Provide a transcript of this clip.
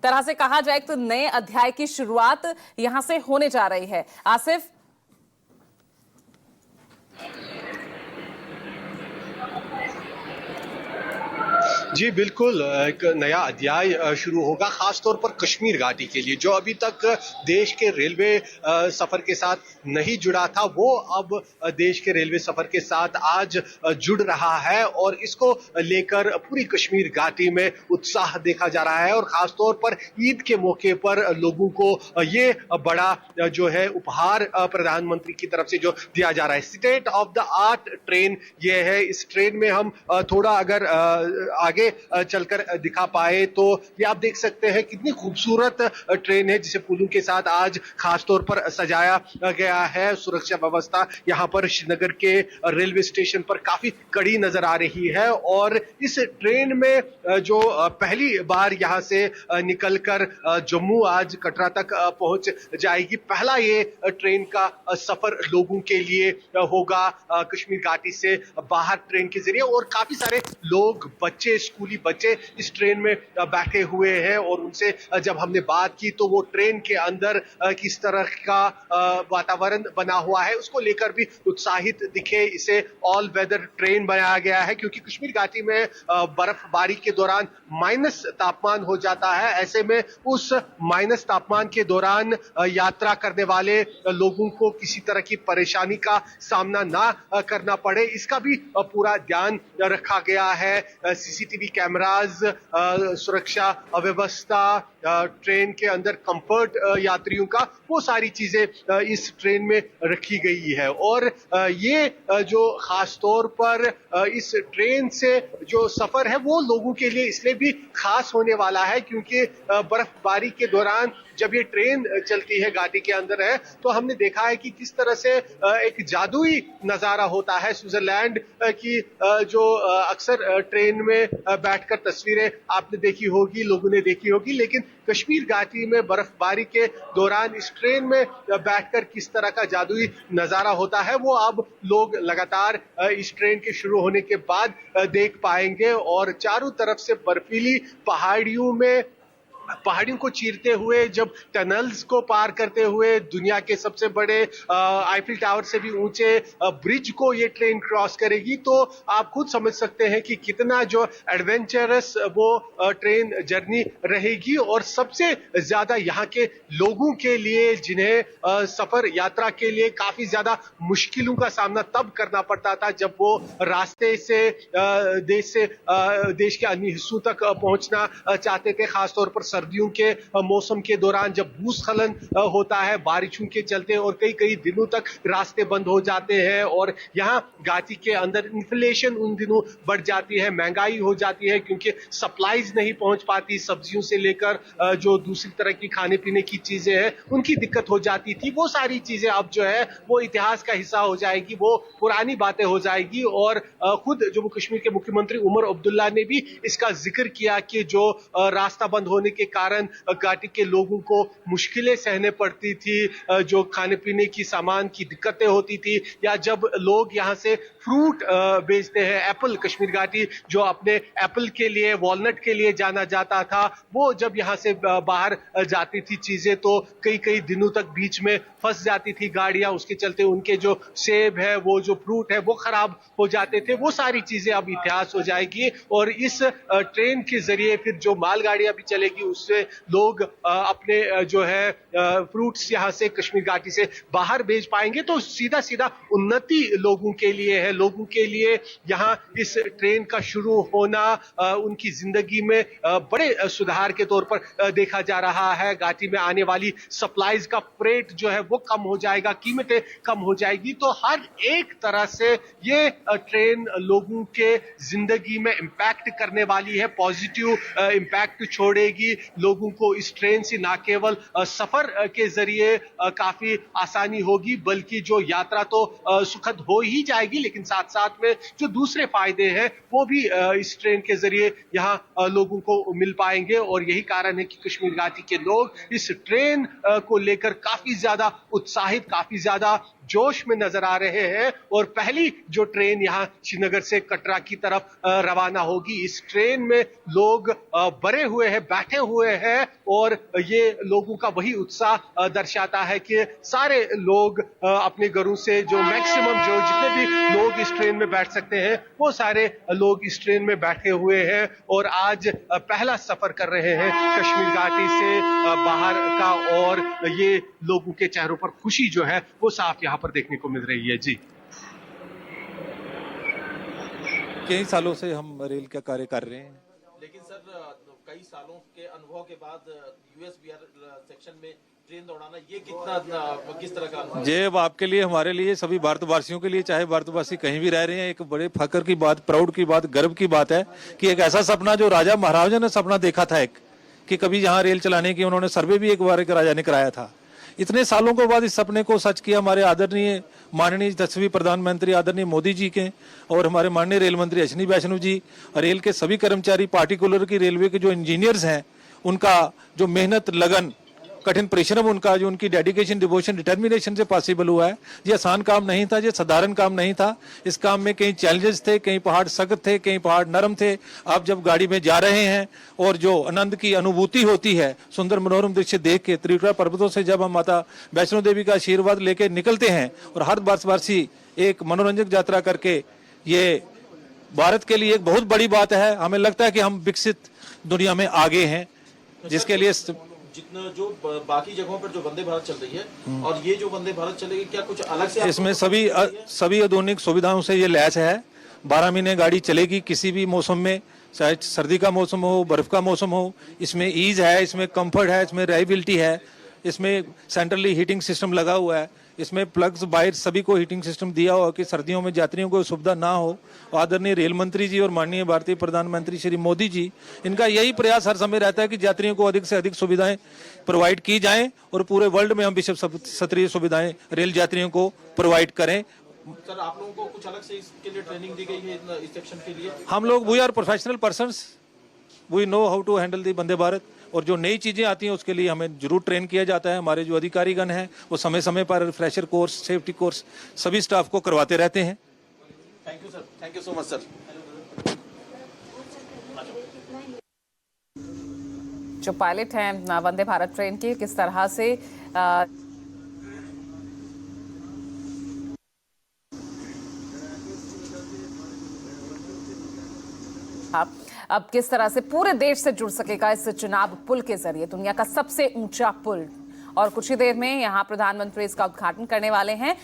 तरह से कहा जाए तो नए अध्याय की शुरुआत यहां से होने जा रही है। आसिफ, जी बिल्कुल, एक नया अध्याय शुरू होगा खासतौर पर कश्मीर घाटी के लिए, जो अभी तक देश के रेलवे सफर के साथ नहीं जुड़ा था, वो अब देश के रेलवे सफर के साथ आज जुड़ रहा है और इसको लेकर पूरी कश्मीर घाटी में उत्साह देखा जा रहा है। और खासतौर पर ईद के मौके पर लोगों को ये बड़ा जो है उपहार प्रधानमंत्री की तरफ से जो दिया जा रहा है, state of the art train ये है। इस ट्रेन में हम थोड़ा अगर आगे चलकर दिखा पाए तो ये आप देख सकते हैं कितनी खूबसूरत ट्रेन है, जिसे फूलों के साथ आज खासतौर पर सजाया गया है। सुरक्षा व्यवस्था यहाँ पर श्रीनगर के रेलवे स्टेशन पर काफी कड़ी नजर आ रही है और इस ट्रेन में जो पहली बार यहाँ से निकलकर जम्मू आज कटरा तक पहुंच जाएगी, पहला ये ट्रेन का सफर लोगों के लिए होगा कश्मीर घाटी से बाहर ट्रेन के जरिए। और काफी सारे लोग, बच्चे, स्कूली बच्चे इस ट्रेन में बैठे हुए हैं और उनसे जब हमने बात की तो वो ट्रेन के अंदर किस तरह का वातावरण बना हुआ है उसको लेकर भी उत्साहित दिखे। इसे ऑल वेदर ट्रेन बनाया गया है क्योंकि कश्मीर घाटी में बर्फबारी के दौरान माइनस तापमान हो जाता है। ऐसे में उस माइनस तापमान के दौरान यात्रा करने वाले लोगों को किसी तरह की परेशानी का सामना ना करना पड़े, इसका भी पूरा ध्यान रखा गया है। सीसीटीवी कैमरास, सुरक्षा व्यवस्था, ट्रेन के अंदर कंफर्ट यात्रियों का, वो सारी चीजें इस ट्रेन में रखी गई है। और ये जो खास तौर पर इस ट्रेन से जो सफर है वो लोगों के लिए इसलिए भी खास होने वाला है क्योंकि बर्फबारी के दौरान जब ये ट्रेन चलती है, घाटी के अंदर है, तो हमने देखा है कि किस तरह से एक जादुई नजारा होता है। स्विट्जरलैंड की जो अक्सर ट्रेन में बैठकर तस्वीरें आपने देखी होगी, लोगों ने देखी होगी, लेकिन कश्मीर घाटी में बर्फबारी के दौरान इस ट्रेन में बैठकर किस तरह का जादुई नजारा होता है वो अब लोग लगातार इस ट्रेन के शुरू होने के बाद देख पाएंगे। और चारों तरफ से बर्फीली पहाड़ियों को चीरते हुए, जब टनल्स को पार करते हुए, दुनिया के सबसे बड़े आईफिल टावर से भी ऊंचे ब्रिज को ये ट्रेन क्रॉस करेगी, तो आप खुद समझ सकते हैं कि कितना जो एडवेंचरस वो ट्रेन जर्नी रहेगी। और सबसे ज्यादा यहाँ के लोगों के लिए, जिन्हें सफर यात्रा के लिए काफी ज्यादा मुश्किलों का सामना तब करना पड़ता था जब वो रास्ते से देश के अन्य हिस्सों तक पहुंचना चाहते थे, खासतौर पर सर्दियों के मौसम के दौरान जब भूस्खलन होता है बारिशों के चलते और कई दिनों तक रास्ते बंद हो जाते हैं। और यहाँ घाटी के अंदर इन्फ्लेशन उन दिनों बढ़ जाती है, महंगाई हो जाती है क्योंकि सप्लाईज नहीं पहुंच पाती, सब्जियों से लेकर जो दूसरी तरह की खाने पीने की चीजें हैं उनकी दिक्कत हो जाती थी। वो सारी चीजें अब जो है वो इतिहास का हिस्सा हो जाएगी, वो पुरानी बातें हो जाएगी। और खुद जम्मू कश्मीर के मुख्यमंत्री उमर अब्दुल्ला ने भी इसका जिक्र किया कि जो रास्ता बंद होने के कारण घाटी के लोगों को मुश्किलें सहने पड़ती थी, जो खाने पीने की सामान की दिक्कतें होती थी, या जब लोग यहाँ से फ्रूट बेचते हैं, एप्पल, कश्मीर घाटी जो अपने एप्पल के लिए, वॉलनट के लिए जाना जाता था, वो जब यहाँ से बाहर जाती थी चीजें तो कई दिनों तक बीच में फंस जाती थी गाड़ियां, उसके चलते उनके जो सेब है, वो जो फ्रूट है वो खराब हो जाते थे। वो सारी चीजें अब इतिहास हो जाएगी और इस ट्रेन के जरिए फिर जो मालगाड़ियां भी चलेगी उससे लोग अपने जो है फ्रूट्स यहाँ से कश्मीर घाटी से बाहर भेज पाएंगे। तो सीधा उन्नति लोगों के लिए है, लोगों के लिए यहाँ इस ट्रेन का शुरू होना उनकी जिंदगी में बड़े सुधार के तौर पर देखा जा रहा है। घाटी में आने वाली सप्लाईज का फ्रेट जो है वो कम हो जाएगा, कीमतें कम हो जाएगी। तो हर एक तरह से ये ट्रेन लोगों के जिंदगी में इंपैक्ट करने वाली है, पॉजिटिव इंपैक्ट छोड़ेगी। लोगों को इस ट्रेन से ना केवल सफर के जरिए काफी आसानी होगी बल्कि जो यात्रा तो सुखद हो ही जाएगी, लेकिन साथ साथ में जो दूसरे फायदे हैं वो भी इस ट्रेन के जरिए यहाँ लोगों को मिल पाएंगे। और यही कारण है कि कश्मीर घाटी के लोग इस ट्रेन को लेकर काफी ज्यादा उत्साहित, काफी ज्यादा जोश में नजर आ रहे हैं और पहली जो ट्रेन यहाँ श्रीनगर से कटरा की तरफ रवाना होगी, इस ट्रेन में लोग भरे हुए हैं, बैठे हुए हैं और ये लोगों का वही उत्साह दर्शाता है कि सारे लोग अपने घरों से जो मैक्सिमम जो जितने भी लोग इस ट्रेन में बैठ सकते हैं वो सारे लोग इस ट्रेन में बैठे हुए हैं और आज पहला सफर कर रहे हैं कश्मीर घाटी से बाहर का और ये लोगों के चेहरों पर खुशी जो है वो साफ यहाँ पर देखने को मिल रही है। जी, कई सालों से हम रेल का कार्य कर रहे हैं, लेकिन सर कई सालों के अनुभव के बाद यूएस बिहार सेक्शन में ट्रेन दौड़ाना ये किस तरह का अनुभव? ये अब आपके लिए, हमारे लिए, सभी भारतवासियों के लिए, चाहे भारतवासी कहीं भी रह रहे हैं, एक बड़े फख्र की बात, प्राउड की बात, गर्व की बात है कि एक ऐसा सपना जो राजा महाराजा ने सपना देखा था एक कि कभी यहाँ रेल चलाने की, उन्होंने सर्वे भी एक बार एक राजा ने कराया था। इतने सालों के बाद इस सपने को सच किया हमारे आदरणीय माननीय 10वें प्रधानमंत्री आदरणीय मोदी जी के और हमारे माननीय रेल मंत्री अश्विनी वैष्णव जी, रेल के सभी कर्मचारी, पार्टिकुलर की रेलवे के जो इंजीनियर्स हैं, उनका जो मेहनत, लगन, कठिन परिश्रम, उनका जो उनकी डेडिकेशन, डिवोशन, डिटर्मिनेशन से पॉसिबल हुआ है। ये आसान काम नहीं था, ये साधारण काम नहीं था। इस काम में कई चैलेंजेस थे, कई पहाड़ सख्त थे, कई पहाड़ नरम थे। आप जब गाड़ी में जा रहे हैं और जो आनंद की अनुभूति होती है, सुंदर मनोरम दृश्य देख के, त्रिपुरा पर्वतों से जब हम माता वैष्णो देवी का आशीर्वाद लेके निकलते हैं और हर वर्षवासी एक मनोरंजक यात्रा करके, ये भारत के लिए एक बहुत बड़ी बात है। हमें लगता है कि हम विकसित दुनिया में आगे हैं, जिसके लिए जितना जो बाकी जगहों पर जो वंदे भारत चल रही है और ये जो वंदे भारत चलेगी, क्या कुछ अलग से इसमें सभी आधुनिक सुविधाओं से ये लैस है। 12 महीने गाड़ी चलेगी किसी भी मौसम में, चाहे सर्दी का मौसम हो, बर्फ का मौसम हो। इसमें ईज है, इसमें कंफर्ट है, इसमें रिलायबिलिटी है, इसमें सेंट्रली हीटिंग सिस्टम लगा हुआ है, इसमें प्लग्स बाहर सभी को हीटिंग सिस्टम दिया हुआ कि सर्दियों में यात्रियों को सुविधा ना हो। आदरणीय रेल मंत्री जी और माननीय भारतीय प्रधानमंत्री श्री मोदी जी, इनका यही प्रयास हर समय रहता है कि यात्रियों को अधिक से अधिक सुविधाएं प्रोवाइड की जाएं और पूरे वर्ल्ड में हम विश्व स्तरीय सुविधाएं रेल यात्रियों को प्रोवाइड करें। सर, आप लोगों को कुछ अलग से इसके लिए ट्रेनिंग दी गई है इस सेक्शन के लिए? हम लोग we are professional persons, we know how to handle the Vande Bharat, और जो नई चीजें आती हैं उसके लिए हमें जरूर ट्रेन किया जाता है। हमारे जो अधिकारीगण हैं वो समय समय पर रिफ्रेशर कोर्स, सेफ्टी कोर्स सभी स्टाफ को करवाते रहते हैं। Thank you sir, thank you so much sir. जो पायलट हैं वंदे भारत ट्रेन की, किस तरह से अब किस तरह से पूरे देश से जुड़ सकेगा इस चिनाब पुल के जरिए, दुनिया का सबसे ऊंचा पुल। और कुछ ही देर में यहां प्रधानमंत्री इसका उद्घाटन करने वाले हैं।